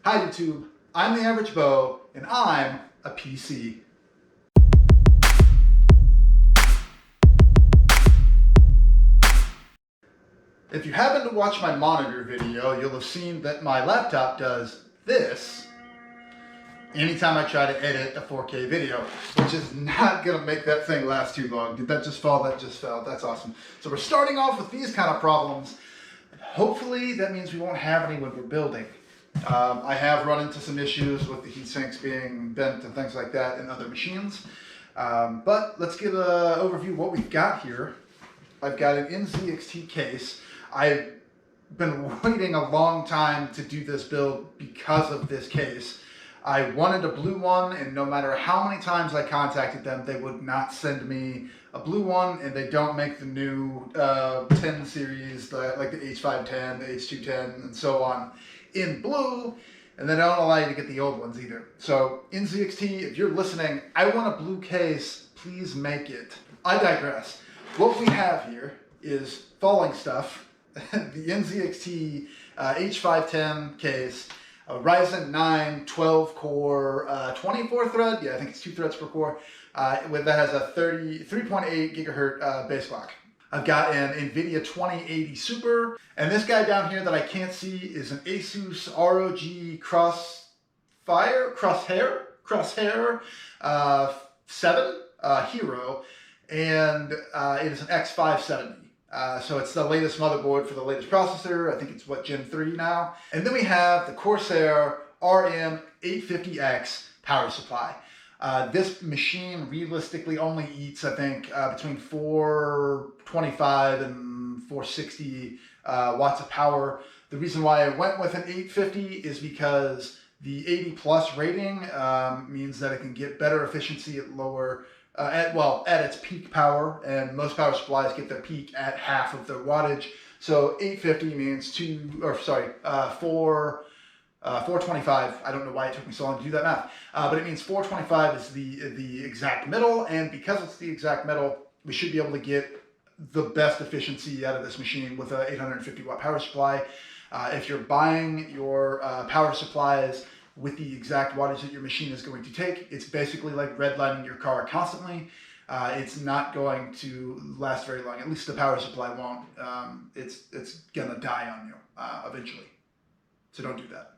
Hi YouTube, I'm TheAverageBeau and I'm a PC. If you happen to watch my monitor video, you'll have seen that my laptop does this anytime I try to edit a 4K video, which is not gonna make that thing last too long. Did that just fall? That just fell. That's awesome. So we're starting off with these kind of problems. Hopefully that means we won't have any when we're building. I have run into some issues with the heat sinks being bent and things like that in other machines. But let's get an overview of what we've got here. I've got an NZXT case. I've been waiting a long time to do this build because of this case. I wanted a blue one, and no matter how many times I contacted them, they would not send me a blue one, and they don't make the new 10 series, like the H510, the H210, and so on, in blue, and they don't allow you to get the old ones either. So NZXT, if you're listening, I want a blue case, please make it. I digress. What we have here is falling stuff, the NZXT H510 case, a Ryzen 9 12 core 24 thread, yeah, I think it's 2 threads per core, that has a 3.8 gigahertz base clock. I've got an NVIDIA 2080 Super, and this guy down here that I can't see is an Asus ROG Crosshair 7 Hero, and it is an X570. So it's the latest motherboard for the latest processor. I think it's what, Gen 3 now. And then we have the Corsair RM850X power supply. This machine realistically only eats, I think, between 425 and 460 watts of power. The reason why I went with an 850 is because the 80 plus rating means that it can get better efficiency at lower, at its peak power, and most power supplies get their peak at half of their wattage. So 850 means 425. I don't know why it took me so long to do that math, but it means 425 is the exact middle, and because it's the exact middle, we should be able to get the best efficiency out of this machine with a 850 watt power supply. If you're buying your power supplies with the exact wattage that your machine is going to take, it's basically like redlining your car constantly. It's not going to last very long. At least the power supply won't. It's gonna die on you eventually. So don't do that.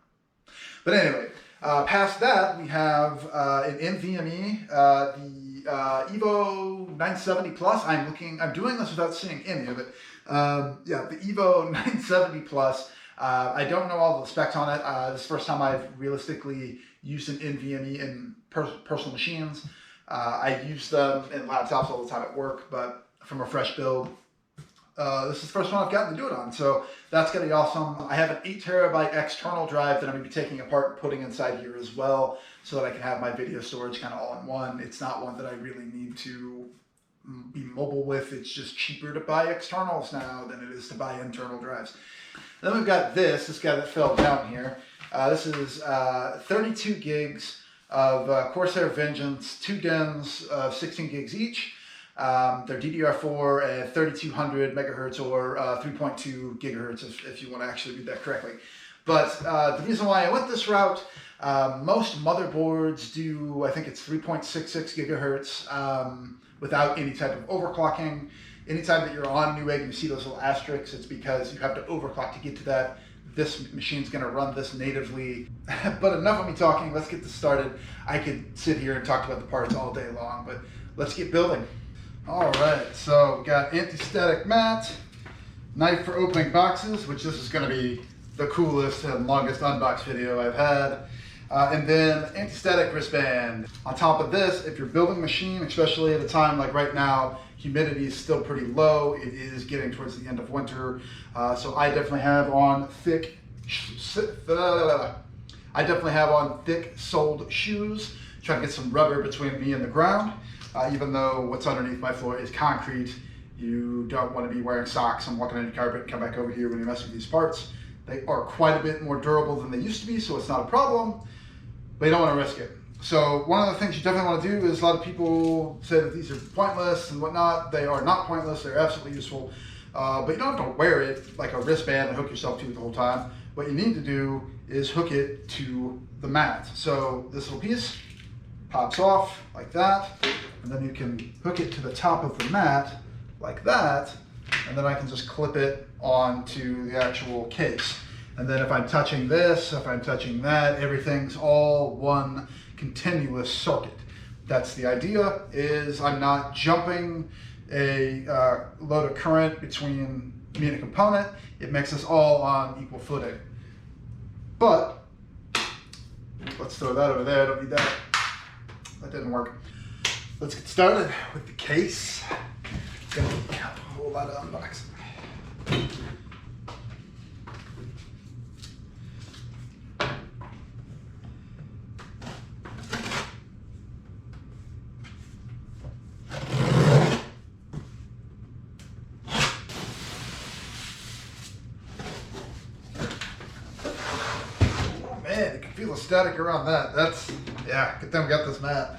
But anyway, past that, we have an NVMe, the Evo 970 Plus. I'm doing this without seeing any of it. Yeah, the Evo 970 Plus. I don't know all the specs on it. This is the first time I've realistically used an NVMe in personal machines. I use them in laptops all the time at work, but from a fresh build, this is the first one I've gotten to do it on, so that's going to be awesome. I have an 8 terabyte external drive that I'm going to be taking apart and putting inside here as well, so that I can have my video storage kind of all in one. It's not one that I really need to be mobile with. It's just cheaper to buy externals now than it is to buy internal drives. Then we've got this guy that fell down here. This is 32 gigs of Corsair Vengeance, 2 DIMMs of 16 gigs each. They're DDR4 at 3200 megahertz or 3.2 gigahertz if you want to actually read that correctly. But the reason why I went this route, most motherboards do, I think it's 3.66 gigahertz without any type of overclocking. Anytime that you're on Newegg, you see those little asterisks, it's because you have to overclock to get to that. This machine's going to run this natively. But enough of me talking, let's get this started. I could sit here and talk about the parts all day long, but let's get building. All right, so we got anti-static mat, knife for opening boxes, which this is going to be the coolest and longest unbox video I've had. And then anti-static wristband. On top of this, if you're building a machine, especially at a time like right now, humidity is still pretty low. It is getting towards the end of winter. So I definitely have on thick soled shoes, trying to get some rubber between me and the ground. Even though what's underneath my floor is concrete, you don't want to be wearing socks and walking on your carpet and come back over here when you mess with these parts. They are quite a bit more durable than they used to be, so it's not a problem, but you don't want to risk it. So one of the things you definitely want to do is, a lot of people say that these are pointless and whatnot. They are not pointless, they're absolutely useful, but you don't have to wear it like a wristband and hook yourself to it the whole time. what you need to do is hook it to the mat. So this little piece pops off like that, and then you can hook it to the top of the mat like that, and then I can just clip it onto the actual case. And then if I'm touching this, if I'm touching that, everything's all one continuous circuit. That's the idea, is I'm not jumping a load of current between me and a component. It makes us all on equal footing. But let's throw that over there, I don't need that. That didn't work. Let's get started with the case. Got a whole lot of unboxing. Man, you can feel the static around that. That's, yeah, good thing we got this mat.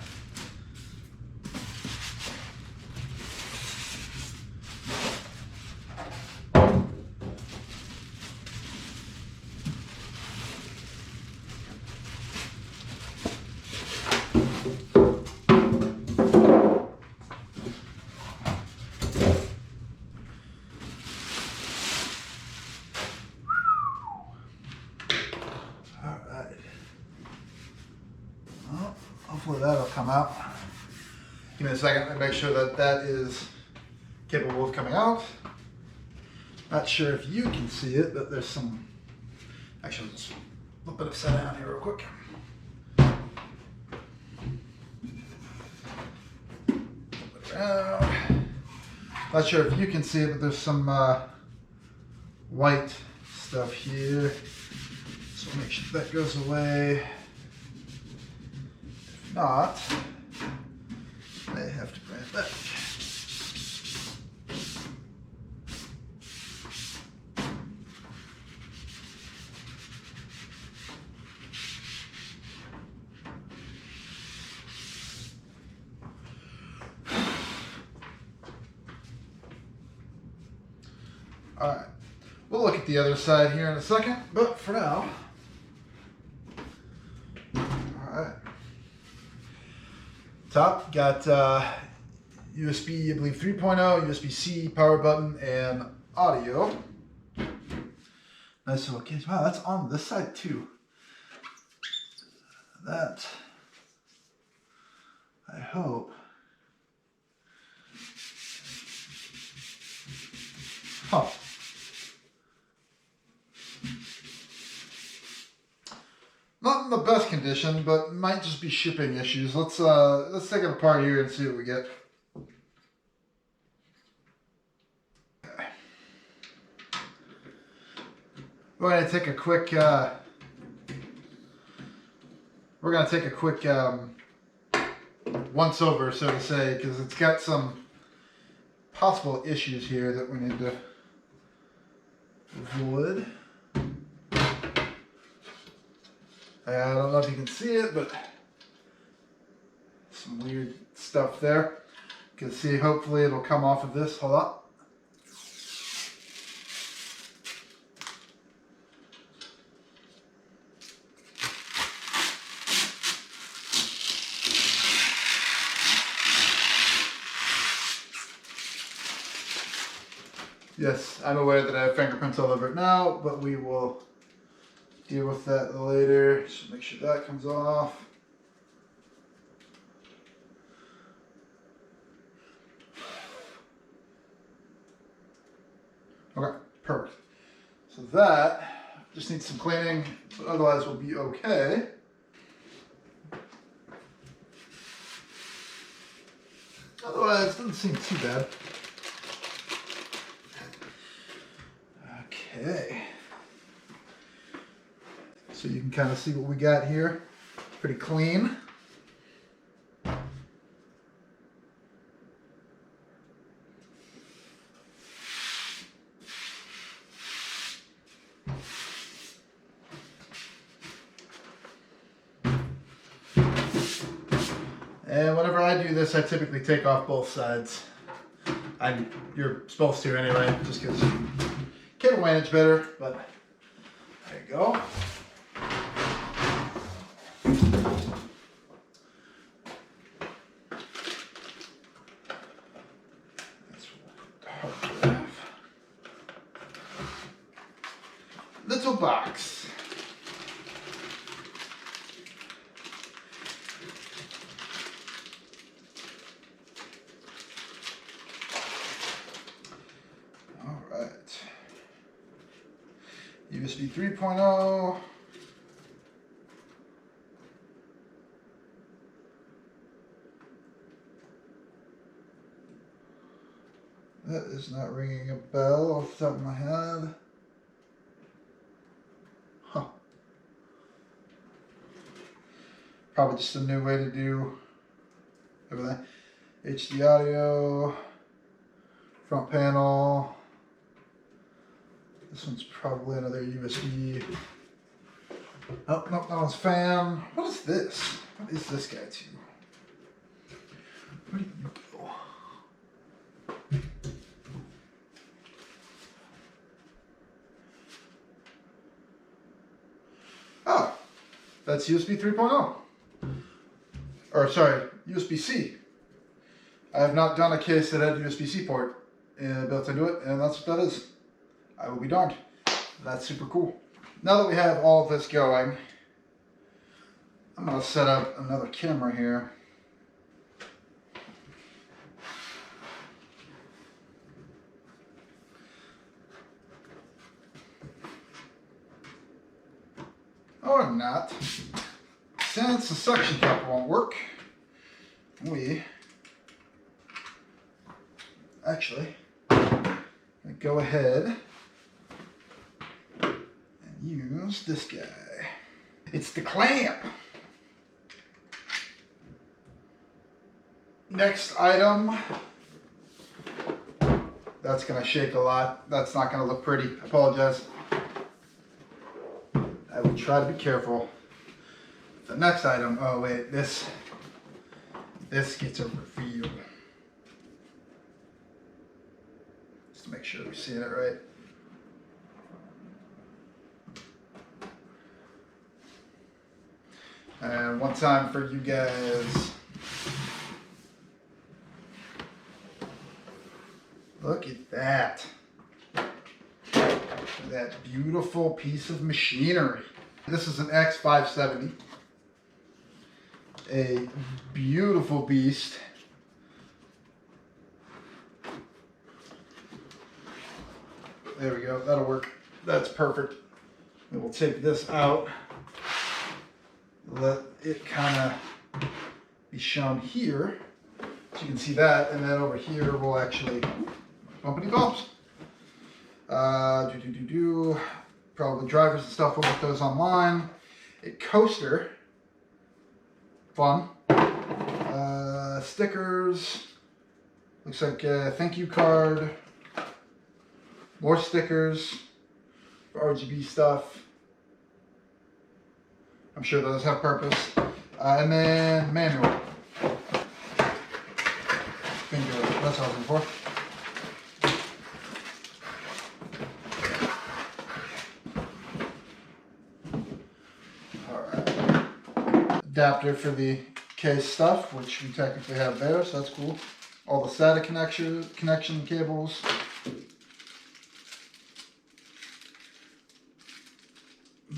Hopefully that'll come out. Give me a second to make sure that that is capable of coming out. Not sure if you can see it, but there's some, actually just a little bit upside down here real quick. Around. Not sure if you can see it, but there's some white stuff here. So make sure that goes away. Not, I have to grab that. All right, we'll look at the other side here in a second, but for now, all right. Top, got USB, I believe 3.0, USB-C, power button, and audio. Nice little case. Wow, that's on this side too. That, I hope. Huh. Not in the best condition, but might just be shipping issues. Let's take it apart here and see what we get. Okay. We're gonna take a quick once over, so to say, because it's got some possible issues here that we need to avoid. I don't know if you can see it, but some weird stuff there. You can see, hopefully it'll come off of this. Hold on. Yes, I'm aware that I have fingerprints all over it now, but we will deal with that later. So make sure that comes off. Okay, perfect. So that just needs some cleaning, but otherwise we'll be okay. Otherwise, it doesn't seem too bad. Okay. So you can kind of see what we got here. Pretty clean. And whenever I do this, I typically take off both sides. You're supposed to anyway, just because you can manage better, but there you go. That's hard drive. Little box. All right. USB 3.0. That is not ringing a bell off the top of my head. Huh. Probably just a new way to do everything. HD audio, front panel. This one's probably another USB. Oh, no, that one's fan. What is this? What is this guy too? Where do you go? Oh, that's USB 3.0. Or sorry, USB-C. I have not done a case that had a USB-C port built into it, and that's what that is. I will be darned. That's super cool. Now that we have all of this going, I'm going to set up another camera here. Or not. Since the suction cup won't work, we actually go ahead and use this guy. It's the clamp. Next item. That's gonna shake a lot. That's not gonna look pretty. I apologize. I will try to be careful. The next item, oh wait, this gets a reveal. Just to make sure we're seeing it right. And one time for you guys. Look at that. That beautiful piece of machinery. This is an X570. A beautiful beast. There we go, that'll work. That's perfect. And we'll take this out. Let it kind of be shown here. So you can see that, and then over here we'll actually bumpity bumps. Probably drivers and stuff, we'll get those online. A coaster. Fun. Stickers. Looks like a thank you card. More stickers for RGB stuff. I'm sure those have purpose. And then manual. Bingo. That's what I was looking for. Adapter for the case stuff, which we technically have there, so that's cool. All the SATA connection cables. To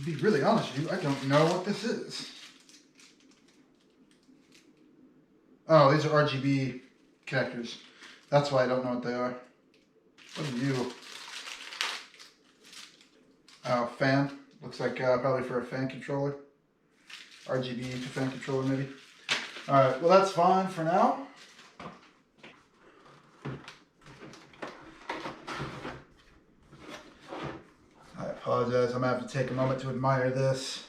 be really honest with you, I don't know what this is. Oh, these are RGB connectors. That's why I don't know what they are. What are you? Oh, fan. Looks like probably for a fan controller. RGB to fan controller maybe. Alright, well that's fine for now. I apologize, I'm going to have to take a moment to admire this.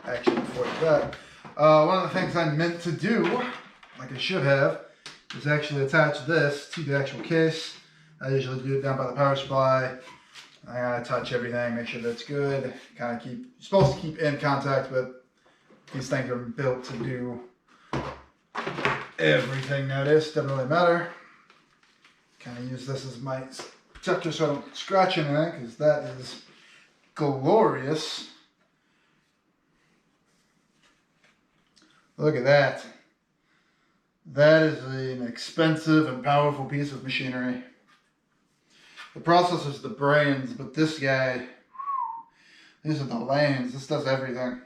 Actually, before that, one of the things I meant to do, like I should have, is actually attach this to the actual case. I usually do it down by the power supply. I gotta touch everything, make sure that's good. Kind of you're supposed to keep in contact, but these things are built to do everything nowadays. Doesn't really matter. Kind of use this as my protector so I don't scratch anything, because that is glorious. Look at that. That is an expensive and powerful piece of machinery. The processor's the brains, but this guy, these are the lanes. This does everything.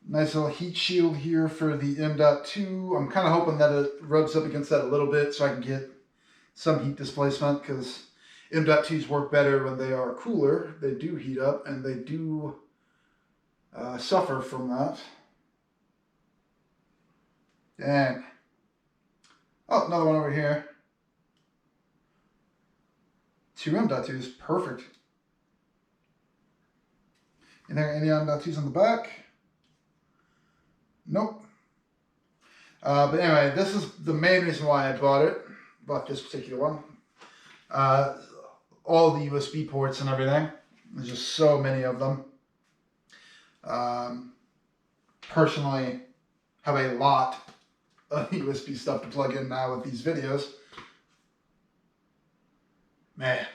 Nice little heat shield here for the M.2. I'm kind of hoping that it rubs up against that a little bit so I can get some heat displacement, because M.2s work better when they are cooler. They do heat up, and they do suffer from that. Dang. Oh, another one over here. 2 M.2s, perfect. And there any M.2s on the back? Nope. But anyway, this is the main reason why I bought this particular one. All the USB ports and everything. There's just so many of them. Personally, have a lot of USB stuff to plug in now with these videos. Man.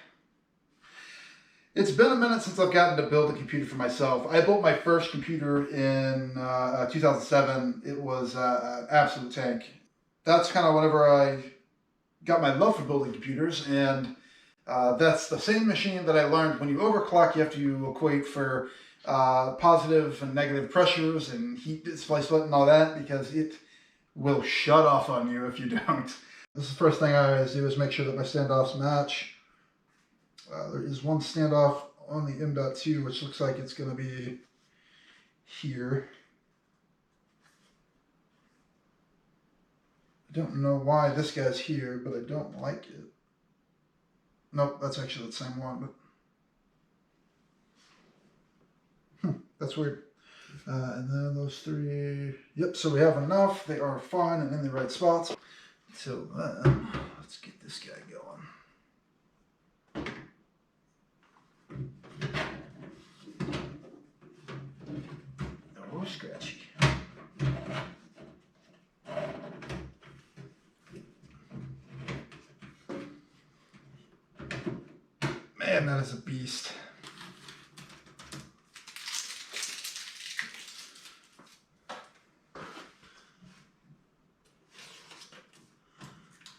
It's been a minute since I've gotten to build a computer for myself. I built my first computer in 2007. It was an absolute tank. That's kind of whenever I got my love for building computers, and that's the same machine that I learned when you overclock, you have to equate for positive and negative pressures and heat displacement and all that, because it will shut off on you if you don't. This is the first thing I always do, is make sure that my standoffs match. There is one standoff on the M.2, which looks like it's going to be here. I don't know why this guy's here, but I don't like it. Nope, that's actually the same one, but that's weird. And then those 3, yep, so we have enough. They are fine and in the right spots. So let's get this guy going. Oh, scratchy. Man, that is a beast.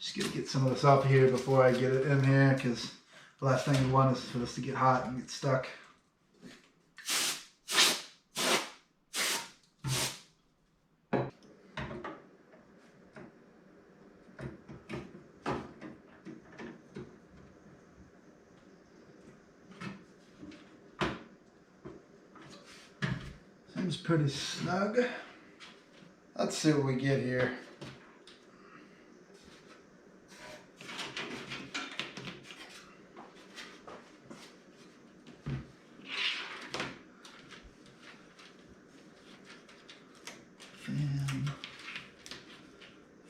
Just gonna get some of this off here before I get it in here, because the last thing we want is for this to get hot and get stuck. Seems pretty snug. Let's see what we get here.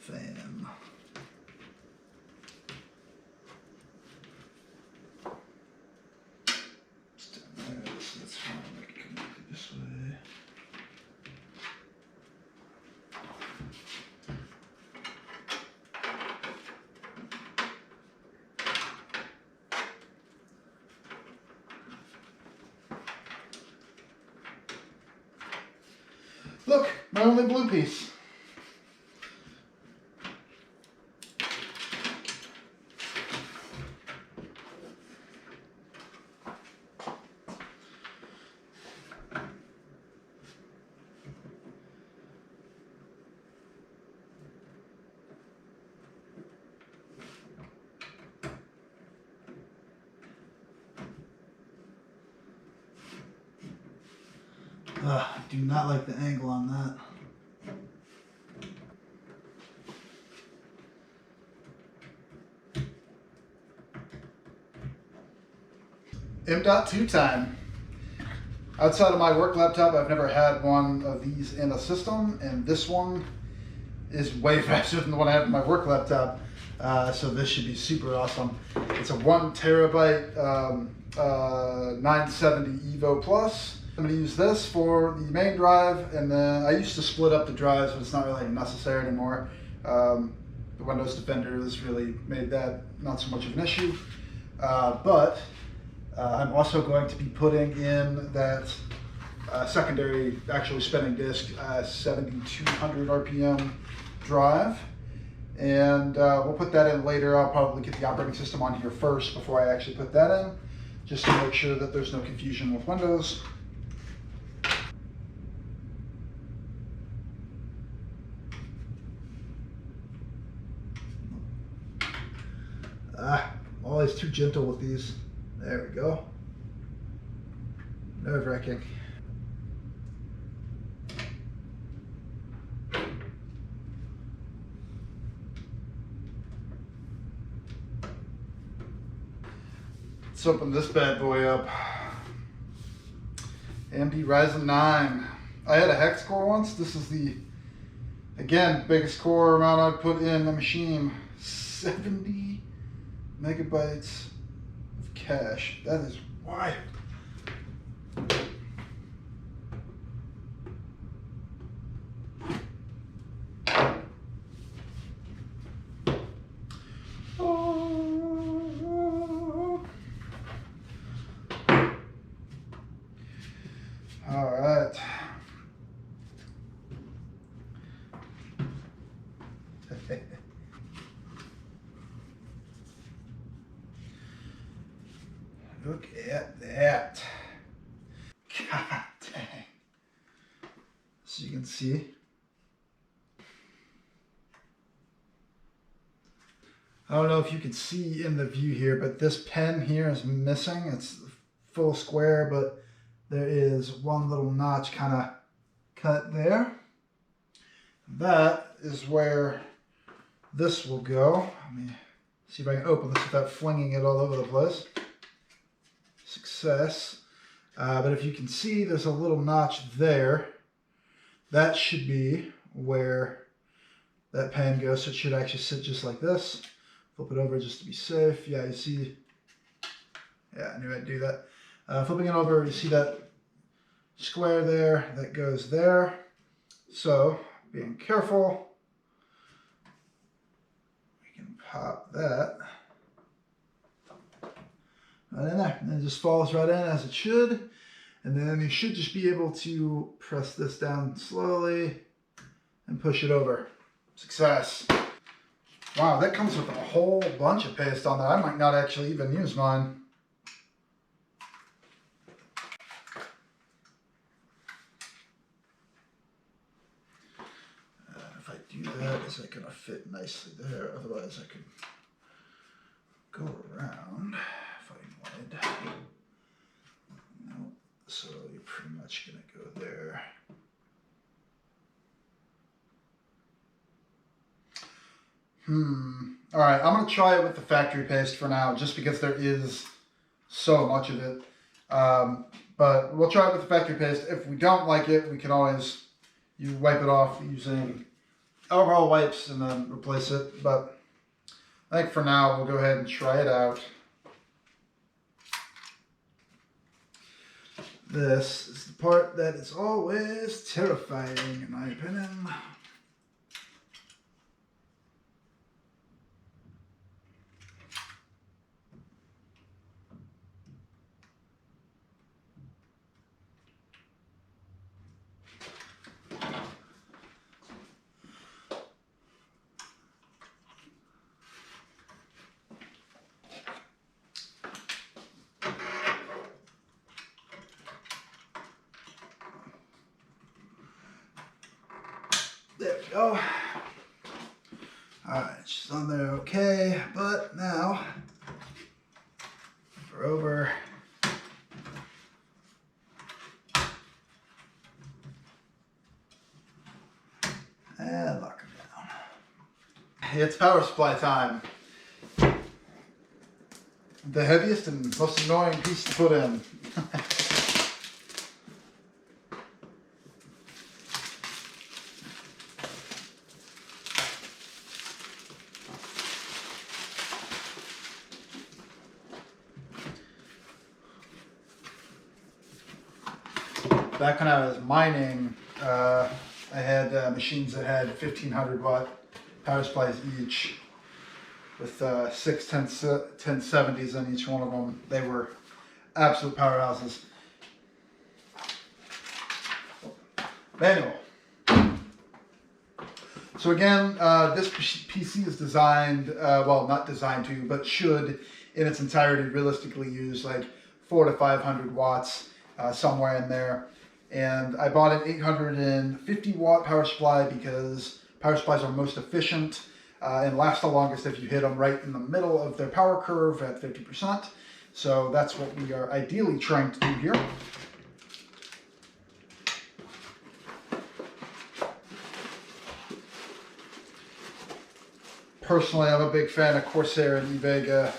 Fan. That's fine. I can connect it this way. Look, my only blue piece. I do not like the angle on that. M.2 time. Outside of my work laptop, I've never had one of these in a system, and this one is way faster than the one I have in my work laptop. So this should be super awesome. It's a 1 terabyte 970 Evo Plus. I'm going to use this for the main drive, and then I used to split up the drives, but it's not really necessary anymore. The Windows Defender has really made that not so much of an issue. But I'm also going to be putting in that secondary, actually spinning disk, 7200 RPM drive. And we'll put that in later. I'll probably get the operating system on here first before I actually put that in, just to make sure that there's no confusion with Windows. I'm always too gentle with these. There we go. Nerve-wracking. Let's open this bad boy up. AMD Ryzen 9. I had a hex core once. This is the, again, biggest core amount I've put in a machine. 70 megabytes of cache. That is wild. All right. Look at that. God dang. So you can see. I don't know if you can see in the view here, but this pen here is missing. It's full square, but there is one little notch kind of cut there. That is where this will go. Let me see if I can open this without flinging it all over the place. Success. But if you can see, there's a little notch there. That should be where that pen goes. So it should actually sit just like this. Flip it over just to be safe. Yeah, you see. Yeah, I knew I'd do that. Flipping it over, you see that square there that goes there. So, being careful, we can pop that right in there. And it just falls right in as it should. And then you should just be able to press this down slowly and push it over. Success. Wow, that comes with a whole bunch of paste on that. I might not actually even use mine. If I do that, is it going to fit nicely there? Otherwise, I could go around if I wanted. No, so you're pretty much going to go there. All right, I'm going to try it with the factory paste for now, just because there is so much of it. But we'll try it with the factory paste. If we don't like it, we can always wipe it off using alcohol wipes and then replace it. But I think for now, we'll go ahead and try it out. This is the part that is always terrifying, in my opinion. There we go. Alright, she's on there okay, but now we're over. And lock her down. It's power supply time. The heaviest and most annoying piece to put in. Back when I was mining, I had machines that had 1500 watt power supplies each, with 6 1070s on each one of them. They were absolute powerhouses. Manual. So again, this PC is designed, well, not designed to, but should in its entirety realistically use like 400 to 500 watts, somewhere in there. And I bought an 850 watt power supply because power supplies are most efficient and last the longest if you hit them right in the middle of their power curve at 50%. So that's what we are ideally trying to do here. Personally, I'm a big fan of Corsair and eVega,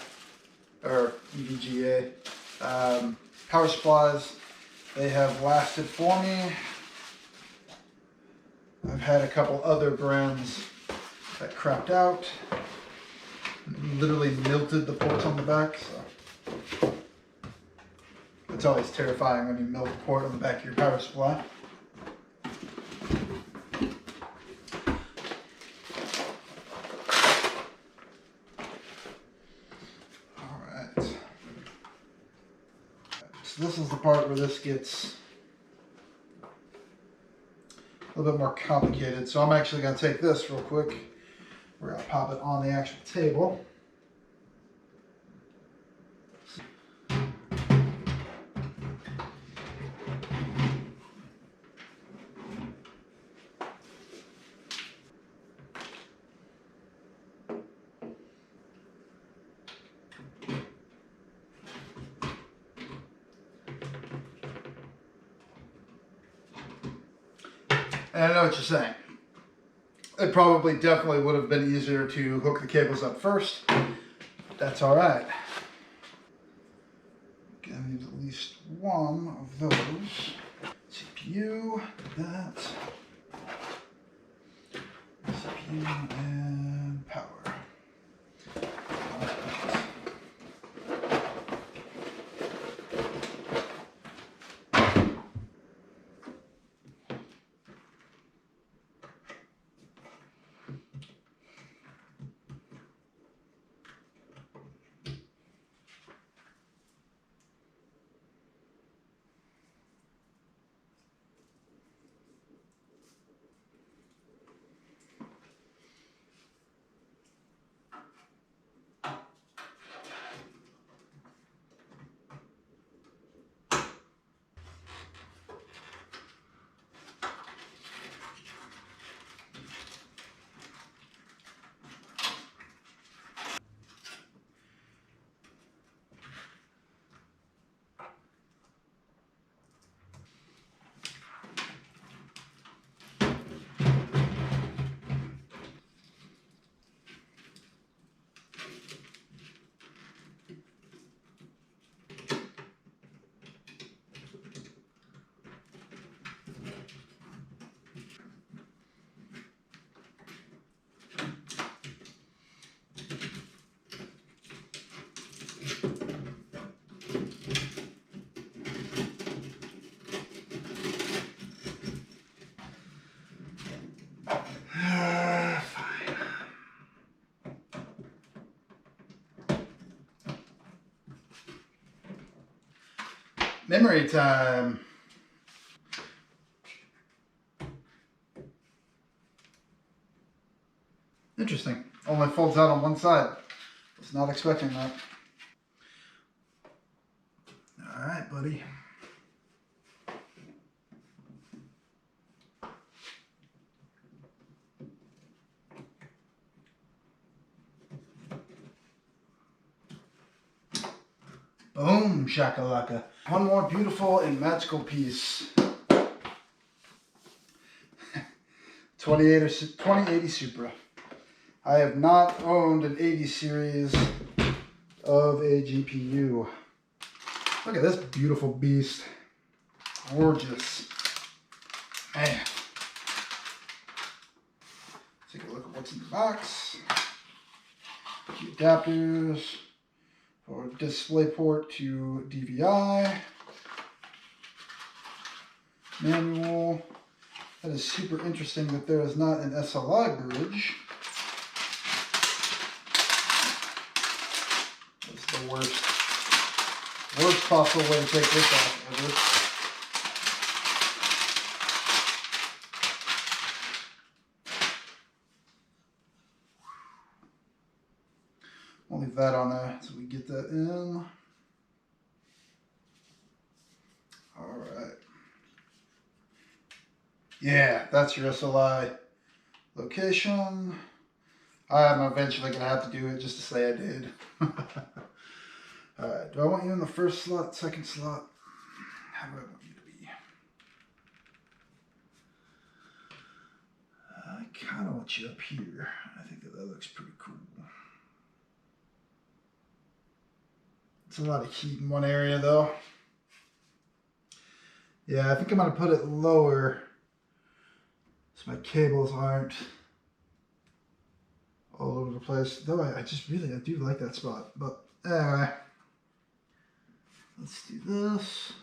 or EVGA power supplies. They have lasted for me. I've had a couple other brands that crapped out. Literally melted the ports on the back. So it's always terrifying when you melt the port on the back of your power supply. So this is the part where this gets a little bit more complicated. So I'm actually going to take this real quick. We're going to pop it on the actual table. And I know what you're saying. It probably definitely would have been easier to hook the cables up first. That's all right. Gonna need at least one of those. CPU, that. CPU and power. Memory time. Interesting. Only folds out on one side. Was not expecting that. All right, buddy. Boom, shakalaka. One more beautiful and magical piece. 2080 Supra. I have not owned an 80 series of a GPU. Look at this beautiful beast. Gorgeous. Man. Take a look at what's in the box. Key adapters for DisplayPort to DVI. Manual. That is super interesting that there is not an SLI bridge. That's the worst possible way to take this off ever. I'll leave that on there so we get that in. All right. Yeah, that's your SLI location. I'm eventually going to have to do it just to say I did. All right, do I want you in the first slot, second slot? How do I want you to be? I kind of want you up here. I think that looks pretty cool. It's a lot of heat in one area though. Yeah, I think I'm going to put it lower so my cables aren't all over the place. Though I do like that spot. But anyway, let's do this.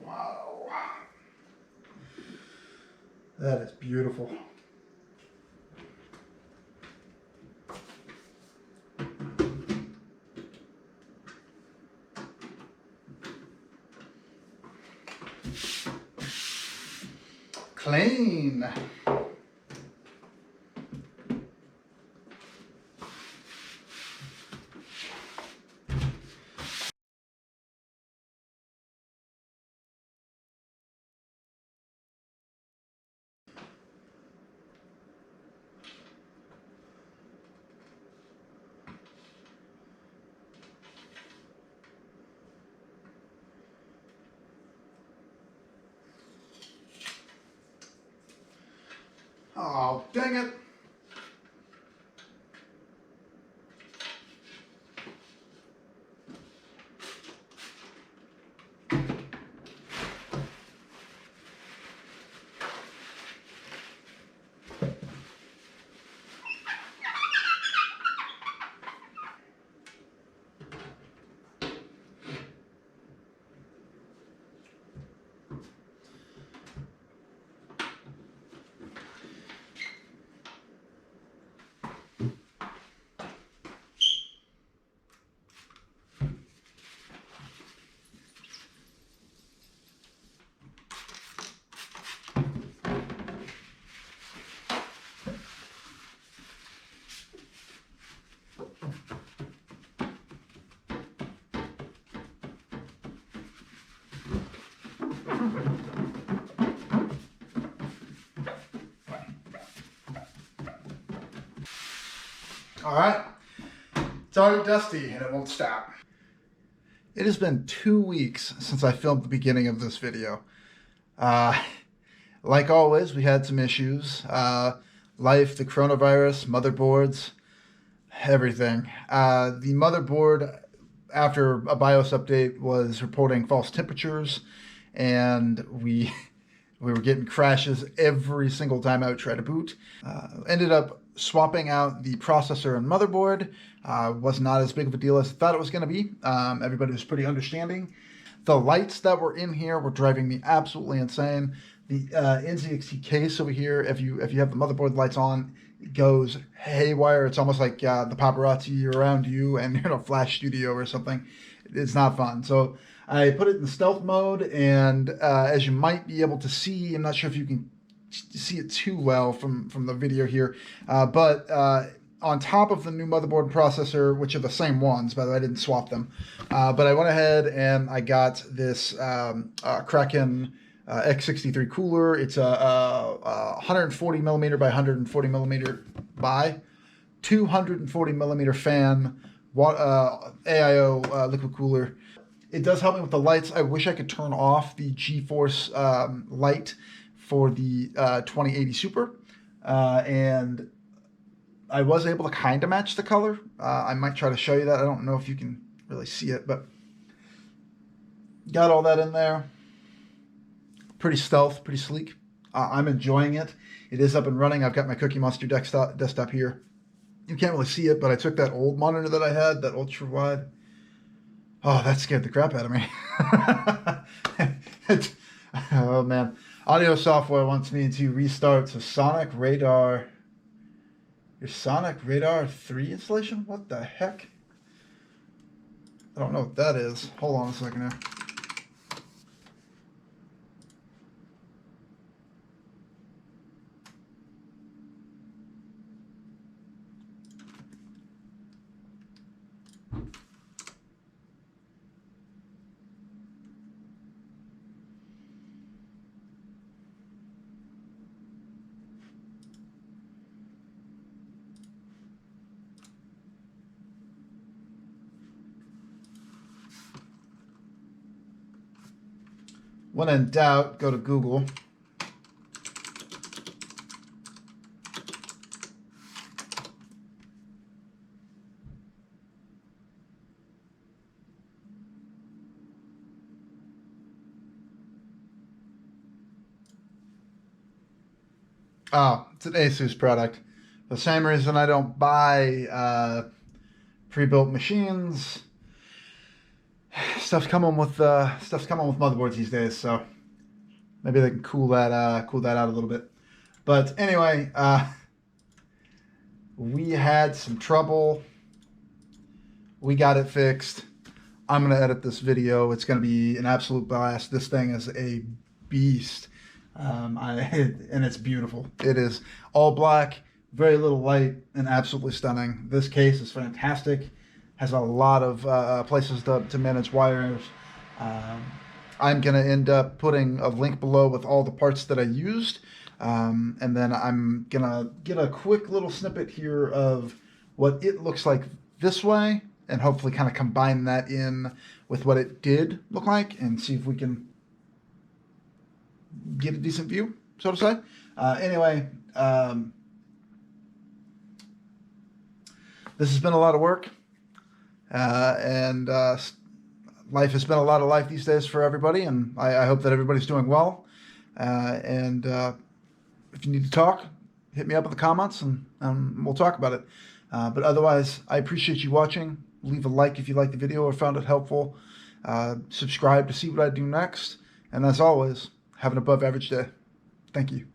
Wow. That is beautiful. Clean. Oh, dang it. All right, it's already dusty and it won't stop. It has been 2 weeks since I filmed the beginning of this video. Like always, we had some issues. Life, the coronavirus, motherboards, everything. The motherboard, after a BIOS update, was reporting false temperatures, and we were getting crashes every single time I would try to boot. Ended up swapping out the processor and motherboard. Was not as big of a deal as I thought it was going to be. Everybody was pretty understanding. The lights that were in here were driving me absolutely insane. The NZXT case over here, if you have the motherboard lights on, it goes haywire. It's almost like the paparazzi around you and you're in a flash studio or something. It's not fun. So I put it in stealth mode, and as you might be able to see, I'm not sure if you can see it too well from the video here, but on top of the new motherboard and processor, which are the same ones, by the way, I didn't swap them, but I went ahead and I got this Kraken X63 cooler. It's a 140 millimeter by 140 millimeter by 240 millimeter fan, AIO liquid cooler. It does help me with the lights. I wish I could turn off the GeForce light for the 2080 Super. and I was able to kind of match the color. I might try to show you that. I don't know if you can really see it, but got all that in there. Pretty stealth, pretty sleek. I'm enjoying it. It is up and running. I've got my Cookie Monster desktop here. You can't really see it, but I took that old monitor that I had, that ultra wide. Oh, that scared the crap out of me. Oh man. Audio software wants me to restart to Sonic Radar. Your Sonic Radar 3 installation? What the heck? I don't know what that is. Hold on a second here. When in doubt, go to Google. Oh, it's an Asus product. The same reason I don't buy pre-built machines. Stuff's coming with motherboards these days, so maybe they can cool that out a little bit. But anyway, we had some trouble. We got it fixed. I'm gonna edit this video. It's gonna be an absolute blast. This thing is a beast, and it's beautiful. It is all black, very little light, and absolutely stunning. This case is fantastic. Has a lot of places to manage wires. I'm going to end up putting a link below with all the parts that I used. And then I'm going to get a quick little snippet here of what it looks like this way, and hopefully kind of combine that in with what it did look like and see if we can get a decent view, so to say. Anyway, this has been a lot of work. Life has been a lot of life these days for everybody, and I hope that everybody's doing well. If you need to talk, hit me up in the comments, and we'll talk about it. But otherwise, I appreciate you watching. Leave a like if you liked the video or found it helpful. Subscribe to see what I do next. And as always, have an above average day. Thank you.